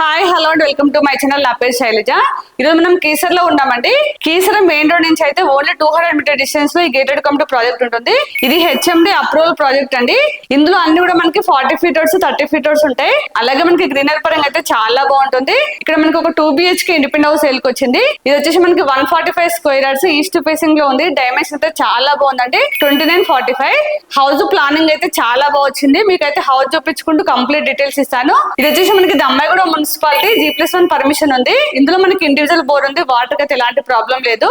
Hi hello and welcome to my channel. నా పేరు శైలజ. ఈరోజు మనం కీసర్ లో ఉన్నామండి. కీసర మెయిన్ రోడ్ నుంచి అయితే ఓన్లీ 200 మీటర్ డిస్టెన్స్ లో ఈ గేటెడ్ కమ్యూనిటీ ప్రాజెక్ట్ ఉంటుంది. ఇది హెచ్ఎండి అప్రూవల్ ప్రాజెక్ట్ అండి. ఇందులో అన్ని కూడా మనకి 40 feet రోడ్స్ 30 feet రోడ్స్ ఉంటాయి. అలాగే మనకి గ్రీనరీ పరంగా అయితే చాలా బాగుంటుంది. ఇక్కడ మనకి ఒక 2 BHK ఇండిపెండెంట్ హౌస్ సేల్ కి వచ్చింది. ఇది వచ్చేసి మనకి 145 square yards ఈస్ట్ ఫేసింగ్ లో ఉంది. డైమెన్షన్ అయితే చాలా బాగుందండి. 2945 హౌస్ ప్లానింగ్ అయితే చాలా బాగా వచ్చింది. మీకైతే హౌస్ చూపించుకుంటూ కంప్లీట్ డీటెయిల్స్ ఇస్తాను. ఇది వచ్చేసి మనకి దమ్మాయిగూడ మున్సిపాలిటీ G+1 పర్మిషన్ ఉంది. ఇందులో మనకి ఇండివిజువల్ బోర్ ఉంది. వాటర్ అయితే ఎలాంటి ప్రాబ్లం లేదు.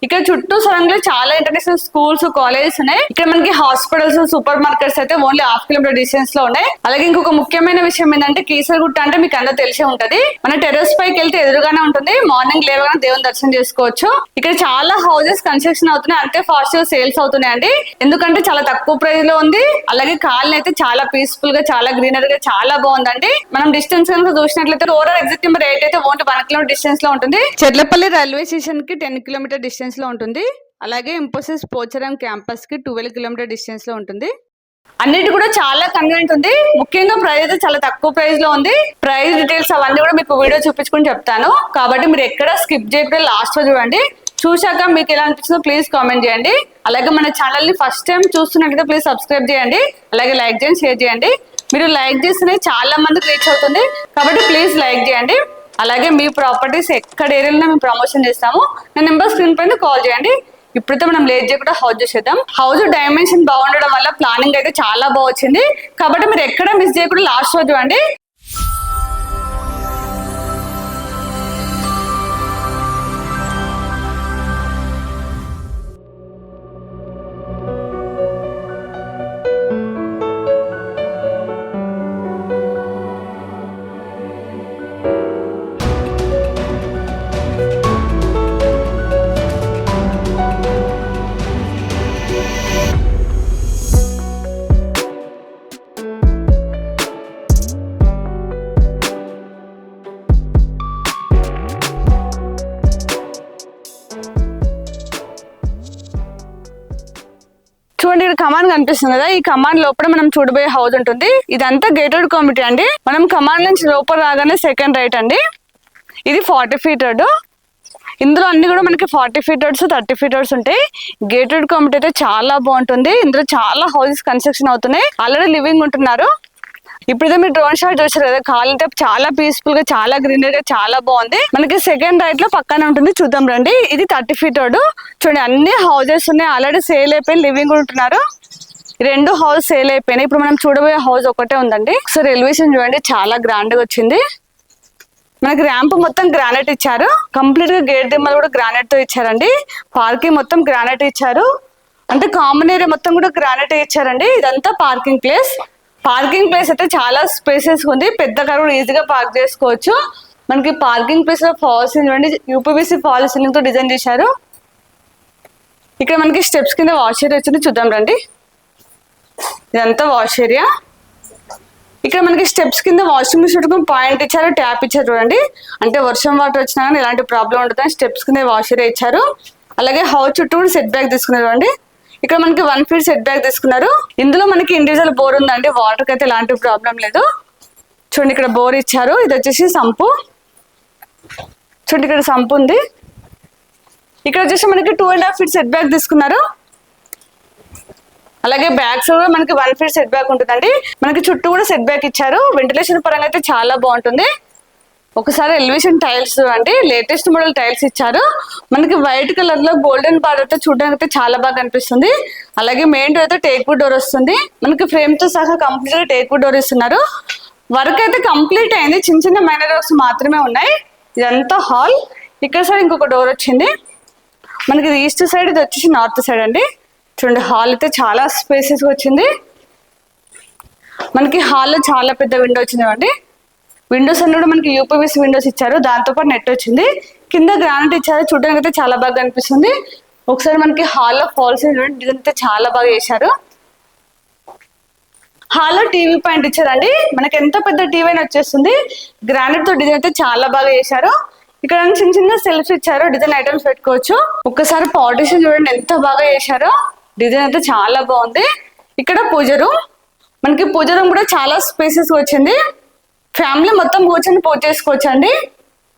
ఇక్కడ చుట్టూ సరంగా చాలా ఇంటర్నేషనల్ స్కూల్స్ కాలేజెస్ ఉన్నాయి. ఇక్కడ మనకి హాస్పిటల్స్ సూపర్ మార్కెట్స్ అయితే ఓన్లీ 1/2 kilometer డిస్టెన్స్ లో ఉన్నాయి. అలాగే ఇంకొక ముఖ్యమైన విషయం ఏంటంటే కీసరగుట్ట అంటే మీకు అందరూ తెలిసే ఉంటది. మన టెర్రస్ పైకి వెళ్తే ఎదురుగానే ఉంటుంది. మార్నింగ్ లేవగానే దేవుని దర్శనం చేసుకోవచ్చు. ఇక్కడ చాలా హౌసెస్ కన్స్ట్రక్షన్ అవుతున్నాయి. అంతే ఫాస్ట్ గా సేల్స్ అవుతున్నాయండి. ఎందుకంటే చాలా తక్కువ ప్రైస్ లో ఉంది. అలాగే కాలనీ అయితే చాలా పీస్ఫుల్ గా చాలా గ్రీనరీగా చాలా బాగుందండి. మనం డిస్టెన్స్ కనుక చూసినట్లయితే ఓవరాల్ ఎగ్జిట్ నెంబర్ 8 అయితే ఓన్లీ 1 kilometer డిస్టెన్స్ లో ఉంటుంది. చెట్లపల్లి రైల్వే స్టేషన్ కి 10 kilometer డిస్టెన్స్ లో ఉంటుంది. అలాగే ఇంపోసిస్ పోచారం క్యాంపస్ కి 12 kilometer డిస్టెన్స్ లో ఉంటుంది. అన్నిటి కూడా చాలా కన్వీనియంట్ ఉంది. ముఖ్యంగా ప్రైస్ అయితే చాలా తక్కువ ప్రైస్ లో ఉంది. ప్రైస్ డీటెయిల్స్ అవన్నీ కూడా మీకు వీడియో చూపించుకుని చెప్తాను. కాబట్టి మీరు ఎక్కడ స్కిప్ చేయకుండా లాస్ట్ లో చూడండి. చూశాక మీకు ఎలా అనిపిస్తుందో ప్లీజ్ కామెంట్ చేయండి. అలాగే మన ఛానల్ ని ఫస్ట్ టైం చూస్తున్నట్లయితే ప్లీజ్ సబ్స్క్రైబ్ చేయండి. అలాగే లైక్ చేయండి, షేర్ చేయండి. మీరు లైక్ చేస్తేనే చాలా మందికి రీచ్ అవుతుంది. కాబట్టి ప్లీజ్ లైక్ చేయండి. అలాగే మీ ప్రాపర్టీస్ ఎక్కడ ఏరియాలో మేము ప్రమోషన్ చేస్తాము. నా నెంబర్ స్క్రీన్ పైన కాల్ చేయండి. ఇప్పుడైతే మనం లేట్ చేయకుండా హౌస్ చూసేద్దాం. హౌస్ డైమెన్షన్ బాగుండడం వల్ల ప్లానింగ్ అయితే చాలా బాగా వచ్చింది. కాబట్టి మీరు ఎక్కడ మిస్ చేయకుండా లాస్ట్ రోజు చూడండి. చూడండి, ఇక్కడ కమాండ్ కనిపిస్తుంది కదా. ఈ కమాండ్ లోపల మనం చూడబోయే హౌస్ ఉంటుంది. ఇదంతా గేటెడ్ కమ్యూనిటీ అండి. మనం కమాండ్ నుంచి లోపల రాగానే సెకండ్ రైట్ అండి. ఇది 40 feet రోడ్. ఇందులో అన్ని కూడా మనకి 40 feet రోడ్స్ 30 feet రోడ్స్ ఉంటాయి. గేటెడ్ కమ్యూనిటీ అయితే చాలా బాగుంటుంది. ఇందులో చాలా హౌసెస్ కన్స్ట్రక్షన్ అవుతున్నాయి. ఆల్రెడీ లివింగ్ ఉంటున్నారు. ఇప్పుడైతే మీరు డ్రోన్ షాట్ చూసారు కదా. కాలంటే చాలా పీస్ఫుల్ గా చాలా గ్రీనరీగా చాలా బాగుంది. మనకి సెకండ్ రైట్ లో పక్కన ఉంటుంది. చూద్దాం రండి. ఇది 30 feet రోడ్. చూడండి, అన్ని హౌసెస్ ఉన్నాయి. ఆల్రెడీ సేల్ అయిపోయి లివింగ్ ఉంటున్నారు. 2 హౌస్ సేల్ అయిపోయినాయి. ఇప్పుడు మనం చూడబోయే హౌస్ ఒకటే ఉందండి. ఒకసారి ఎలివేషన్ చూడండి, చాలా గ్రాండ్ గా వచ్చింది. మనకి ర్యాంప్ మొత్తం గ్రానైట్ ఇచ్చారు. కంప్లీట్ గా గేట్ దిమ్మలు కూడా గ్రానైట్ తో ఇచ్చారండి. పార్కింగ్ మొత్తం గ్రానైట్ ఇచ్చారు. అంటే కామన్ ఏరియా మొత్తం కూడా గ్రానైట్ ఇచ్చారండి. ఇదంతా పార్కింగ్ ప్లేస్. పార్కింగ్ ప్లేస్ అయితే చాలా స్పేసెస్ ఉంది. పెద్ద కారు కూడా ఈజీగా పార్క్ చేసుకోవచ్చు. మనకి పార్కింగ్ ప్లేస్ లో ఫాల్ సీలింగ్ చూడండి, యూపీవీసీ ఫాల్ సీలింగ్ తో డిజైన్ చేశారు. ఇక్కడ మనకి స్టెప్స్ కింద వాష్ ఏరియా వచ్చింది. చూద్దాం రండి. ఇదంతా వాష్ ఏరియా. ఇక్కడ మనకి స్టెప్స్ కింద వాషింగ్ మిషన్ పాయింట్ ఇచ్చారు, ట్యాప్ ఇచ్చారు చూడండి. అంటే వర్షం వాటర్ వచ్చినా కానీ ఎలాంటి ప్రాబ్లం ఉండదు. స్టెప్స్ కింద వాష్ ఏరియా ఇచ్చారు. అలాగే హౌస్ చుట్టూ కూడా సెట్ బ్యాక్ తీసుకున్నారు చూడండి. ఇక్కడ మనకి 1 feet సెట్ బ్యాక్ తీసుకున్నారు. ఇందులో మనకి ఇండివిజువల్ బోర్ ఉందండి. వాటర్ కి అయితే ఎలాంటి ప్రాబ్లం లేదు. చూడండి, ఇక్కడ బోర్ ఇచ్చారు. ఇది వచ్చేసి సంపు. చూడండి, ఇక్కడ సంపు ఉంది. ఇక్కడ వచ్చేసి మనకి 2.5 feet సెట్ బ్యాక్ తీసుకున్నారు. అలాగే బ్యాక్ సైడ్ కూడా మనకి 1 feet సెట్ బ్యాక్ ఉంటుందండి. మనకి చుట్టూ కూడా సెట్ బ్యాక్ ఇచ్చారు. వెంటిలేషన్ పరంగా అయితే చాలా బాగుంటుంది. ఒకసారి ఎలివేషన్ టైల్స్ చూడండి. లేటెస్ట్ మోడల్ టైల్స్ ఇచ్చారు. మనకి వైట్ కలర్ లో గోల్డెన్ బార్డర్ తో చూడడానికి అయితే చాలా బాగా అనిపిస్తుంది. అలాగే మెయిన్ డోర్ అయితే టేక్ వుడ్ డోర్ వస్తుంది. మనకి ఫ్రేమ్ తో సహా కంప్లీట్ గా టేక్ వుడ్ డోర్ ఇస్తున్నారు. వర్క్ అయితే కంప్లీట్ అయింది. చిన్న చిన్న మైనర్ వర్క్స్ మాత్రమే ఉన్నాయి. ఇదంతా హాల్. ఇక్కడ సైడ్ ఇంకొక డోర్ వచ్చింది. మనకి ఇది ఈస్ట్ సైడ్, ఇది వచ్చేసి నార్త్ సైడ్ అండి. చూడండి, హాల్ అయితే చాలా స్పేసెస్ వచ్చింది. మనకి హాల్లో చాలా పెద్ద విండో వచ్చింది అండి. విండోస్ అన్ని కూడా మనకి యూపీవీసీ విండోస్ ఇచ్చారు. దాంతో పాటు నెట్ వచ్చింది. కింద గ్రానైట్ ఇచ్చారు. చూడడానికి అయితే చాలా బాగా అనిపిస్తుంది. ఒకసారి మనకి హాల్లో ఫాల్స్ డిజైన్ అయితే చాలా బాగా చేశారు. హాల్లో టీవీ పాయింట్ ఇచ్చారండి. మనకి ఎంత పెద్ద టీవీ అయినా వచ్చేస్తుంది. గ్రానైట్ తో డిజైన్ అయితే చాలా బాగా చేశారు. ఇక్కడ చిన్న చిన్న సెల్ఫ్స్ ఇచ్చారు. డిజైన్ ఐటమ్స్ పెట్టుకోవచ్చు. ఒక్కసారి పార్టిషన్ చూడండి ఎంత బాగా చేశారో. డిజైన్ అయితే చాలా బాగుంది. ఇక్కడ పూజ రూమ్. మనకి పూజ రూమ్ కూడా చాలా స్పేసెస్ వచ్చింది. ఫ్యామిలీ మొత్తం కూర్చొని పూజ చేసుకోవచ్చు అండి.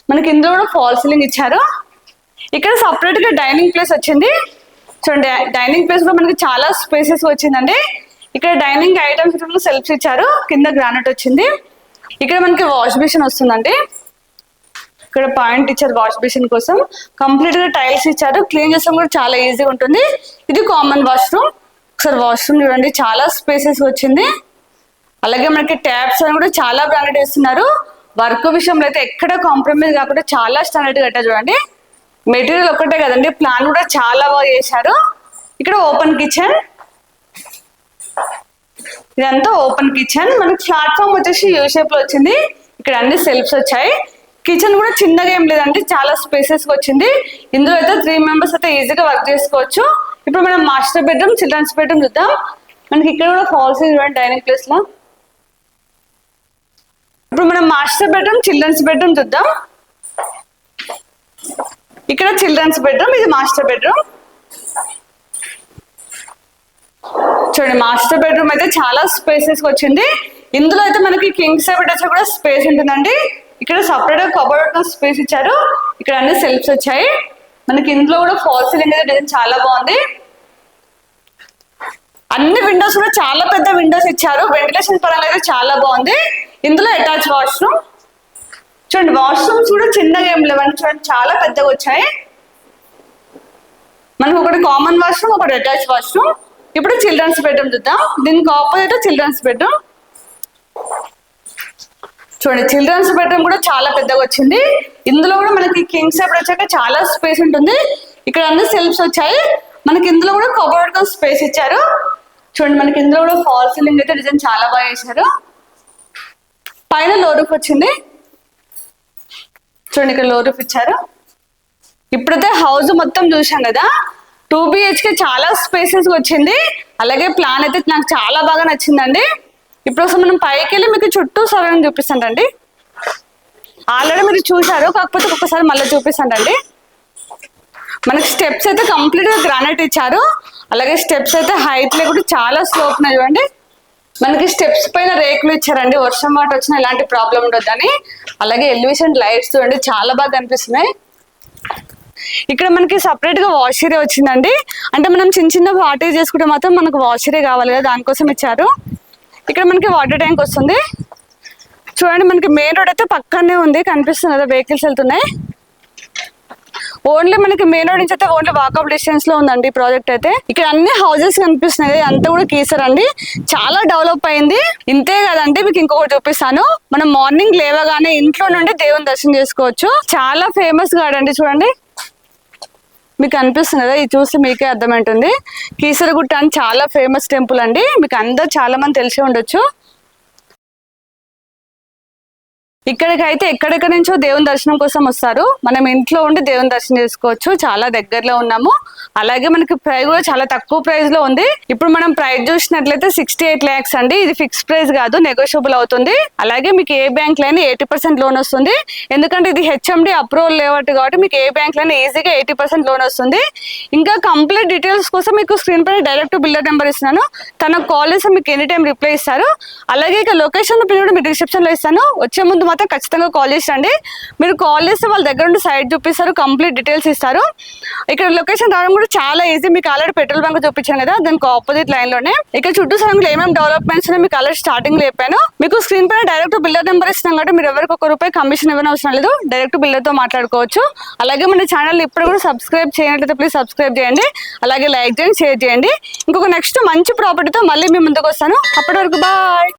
మనకి ఇందులో కూడా ఫాల్ సీలింగ్ ఇచ్చారు. ఇక్కడ సపరేట్ గా డైనింగ్ ప్లేస్ వచ్చింది. చూడండి, డైనింగ్ ప్లేస్ లో మనకి చాలా స్పేసెస్ వచ్చిందండి. ఇక్కడ డైనింగ్ ఐటమ్స్ సెల్ఫ్స్ ఇచ్చారు, కింద గ్రానైట్ వచ్చింది. ఇక్కడ మనకి వాష్ బేసిన్ వస్తుందండి. ఇక్కడ పాయింట్ ఇచ్చారు వాష్ బేసిన్ కోసం. కంప్లీట్ గా టైల్స్ ఇచ్చారు, క్లీన్ చేసాం కూడా చాలా ఈజీగా ఉంటుంది. ఇది కామన్ వాష్రూమ్. ఒకసారి వాష్రూమ్ చూడండి, చాలా స్పేసెస్ వచ్చింది. అలాగే మనకి ట్యాప్స్ అని కూడా చాలా బ్రాండెడ్ ఇస్తున్నారు. వర్క్ విషయంలో అయితే ఎక్కడ కాంప్రమైజ్ కాకుండా చాలా స్టాండర్డ్ కట్టారు. చూడండి, మెటీరియల్ ఒక్కటే కదండి, ప్లాన్ కూడా చాలా బాగా చేశారు. ఇక్కడ ఓపెన్ కిచెన్, ఇదంతా ఓపెన్ కిచెన్. మనకి ప్లాట్ఫామ్ వచ్చేసి యూ షేప్ లో వచ్చింది. ఇక్కడ అన్ని సెల్ఫ్స్ వచ్చాయి. కిచెన్ కూడా చిన్నగా ఏం లేదండి, చాలా స్పేసెస్ వచ్చింది. ఇందులో అయితే 3 మెంబర్స్ అయితే ఈజీగా వర్క్ చేసుకోవచ్చు. ఇప్పుడు మనం మాస్టర్ బెడ్రూమ్, చిల్డ్రన్స్ బెడ్రూమ్ చూద్దాం. మనకి ఇక్కడ కూడా ఫాల్ సీలింగ్ చూడండి డైనింగ్ ప్లేస్ లో. ఇప్పుడు మనం మాస్టర్ బెడ్రూమ్, చిల్డ్రన్స్ బెడ్రూమ్ చూద్దాం. ఇక్కడ చిల్డ్రన్స్ బెడ్రూమ్, ఇది మాస్టర్ బెడ్రూమ్. చూడండి, మాస్టర్ బెడ్రూమ్ అయితే చాలా స్పేసెస్ వచ్చింది. ఇందులో అయితే మనకి కింగ్ సైజ్ బెడ్ కూడా స్పేస్ ఉంటుందండి. ఇక్కడ సపరేట్ గా కబోర్డ్ స్పేస్ ఇచ్చారు. ఇక్కడ అన్ని సెల్ఫ్స్ వచ్చాయి. మనకి ఇందులో కూడా ఫాల్ సీలింగ్ అయితే డిజైన్ చాలా బాగుంది. అన్ని విండోస్ కూడా చాలా పెద్ద విండోస్ ఇచ్చారు. వెంటిలేషన్ పరంగా అయితే చాలా బాగుంది. ఇందులో అటాచ్ వాష్రూమ్. చూడండి, వాష్రూమ్స్ కూడా చిన్నగా ఏం లేవండి, చూడండి చాలా పెద్దగా వచ్చాయి. మనకు ఒకటి కామన్ వాష్రూమ్, ఒకటి అటాచ్ వాష్రూమ్. ఇప్పుడు చిల్డ్రన్స్ బెడ్రూమ్ చూద్దాం. దీనికి ఆపోజిట్ చిల్డ్రన్స్ బెడ్రూమ్. చూడండి, చిల్డ్రన్స్ బెడ్రూమ్ కూడా చాలా పెద్దగా వచ్చింది. ఇందులో కూడా మనకి కింగ్ సైజ్ వచ్చాక చాలా స్పేస్ ఉంటుంది. ఇక్కడ అన్ని సెల్ఫ్స్ వచ్చాయి. మనకి ఇందులో కూడా కబోర్డ్ స్పేస్ ఇచ్చారు. చూడండి, మనకి ఇందులో కూడా ఫాల్ సీలింగ్ అయితే డిజైన్ చాలా బాగా చేశారు. పైన లో రూఫ్ వచ్చింది. చూడండి, ఇక్కడ లో రూఫ్ ఇచ్చారు. ఇప్పుడైతే హౌస్ మొత్తం చూసాం కదా. 2 BHK చాలా స్పేసెస్ వచ్చింది. అలాగే ప్లాన్ అయితే నాకు చాలా బాగా నచ్చిందండి. ఇప్పుడు అసలు మనం పైకి వెళ్ళి మీకు చుట్టూ సరౌండింగ్ చూపిస్తానండి. ఆల్రెడీ మీరు చూసారు, కాకపోతే ఒక్కసారి మళ్ళీ చూపిస్తానండి. మనకి స్టెప్స్ అయితే కంప్లీట్ గా గ్రానైట్ ఇచ్చారు. అలాగే స్టెప్స్ అయితే హైట్ లో కూడా చాలా స్లోప్ ఉన్నాయి. చూడండి, మనకి స్టెప్స్ పైన రేకులు ఇచ్చారండి, వర్షం వాటర్ వచ్చినా ఎలాంటి ప్రాబ్లం ఉండొద్దని. అలాగే ఎలివేషన్ లైట్స్ చూడండి చాలా బాగా కనిపిస్తున్నాయి. ఇక్కడ మనకి సపరేట్ గా వాష్ ఏరియా వచ్చిందండి. అంటే మనం చిన్న పార్టీ చేసుకుంటే మాత్రం మనకు వాష్ ఏరియా కావాలి కదా, దానికోసం ఇచ్చారు. ఇక్కడ మనకి వాటర్ ట్యాంక్ వస్తుంది. చూడండి, మనకి మెయిన్ రోడ్ అయితే పక్కనే ఉంది, కనిపిస్తుంది కదా, వెహికల్స్ వెళ్తున్నాయి. ఓన్లీ మనకి మెయిన్ రోడ్ నుంచి అయితే ఓన్లీ వాకబుల్ డిస్టెన్స్ లో ఉందండి ఈ ప్రాజెక్ట్ అయితే. ఇక్కడ అన్ని హౌసెస్ కనిపిస్తున్నాయి, అంతా కూడా కీసర్ అండి, చాలా డెవలప్ అయింది. ఇంతే కదండి, మీకు ఇంకొకటి చూపిస్తాను. మనం మార్నింగ్ లేవగానే ఇంట్లో నుండి దేవుని దర్శనం చేసుకోవచ్చు. చాలా ఫేమస్ గాడ్ అండి, చూడండి మీకు అనిపిస్తుంది కదా, ఇది చూసి మీకే అర్థమవుతుంది. కీసరగుట్ట అని చాలా ఫేమస్ టెంపుల్ అండి, మీకు అందరు చాలా మంది తెలిసి ఉండొచ్చు. ఇక్కడికైతే ఎక్కడెక్కడ నుంచో దేవుని దర్శనం కోసం వస్తారు. మనం ఇంట్లో ఉండి దేవుని దర్శనం చేసుకోవచ్చు, చాలా దగ్గరలో ఉన్నాము. అలాగే మనకి ప్రైస్ కూడా చాలా తక్కువ ప్రైస్ లో ఉంది. ఇప్పుడు మనం ప్రైస్ చూసినట్లయితే 68 lakhs అండి. ఇది ఫిక్స్ ప్రైస్ కాదు, నెగోషియబుల్ అవుతుంది. అలాగే మీకు ఏ బ్యాంక్ లైనా 80% లోన్ వస్తుంది. ఎందుకంటే ఇది HMD అప్రూవల్ లేవట్ కాబట్టి మీకు ఏ బ్యాంక్ లైనా ఈజీగా 80% లోన్ వస్తుంది. ఇంకా కంప్లీట్ డీటెయిల్స్ కోసం మీకు స్క్రీన్ పైన డైరెక్ట్ బిల్డర్ నెంబర్ ఇస్తున్నాను, తనకు కాల్ చేస్తే మీకు ఎనీ టైం రిప్లై ఇస్తారు. అలాగే ఇక లొకేషన్ పిన్ కూడా మీకు డిస్క్రిప్షన్ లో ఇస్తాను. వచ్చే ముందు మాత్రం ఖచ్చితంగా కాల్ చేసండి. మీరు కాల్ చేస్తే వాళ్ళ దగ్గర నుండి సైట్ చూపిస్తారు, కంప్లీట్ డీటెయిల్స్ ఇస్తారు. ఇక్కడ లొకేషన్ రావడం కూడా చాలా ఈజీ. మీకు ఆల్రెడీ పెట్రోల్ బంక్ చూపించాను కదా, దానికి ఆపోజిట్ లైన్ లోనే. ఇక్కడ చుట్టూ సరంలో ఏమేమి డెవలప్మెంట్స్ మీకు ఆల్రెడీ స్టార్టింగ్ లో చెప్పాను. మీకు స్క్రీన్ పైన డైరెక్ట్ బిల్డర్ నెంబర్ ఇస్తున్నాం కాబట్టి మీరు ఎవరికి ₹1 కమిషన్ ఇవ్వని అవసరం లేదు, డైరెక్ట్ బిల్డర్ తో మాట్లాడుకోవచ్చు. అలాగే మన ఛానల్ ఇప్పుడు కూడా సబ్స్క్రైబ్ చేయనట్లయితే ప్లీజ్ సబ్స్క్రైబ్ చేయండి. అలాగే లైక్ చేయండి, షేర్ చేయండి. ఇంకొక నెక్స్ట్ మంచి ప్రాపర్టీతో మళ్ళీ మీ ముందుకు వస్తాను. అప్పటి వరకు బాయ్.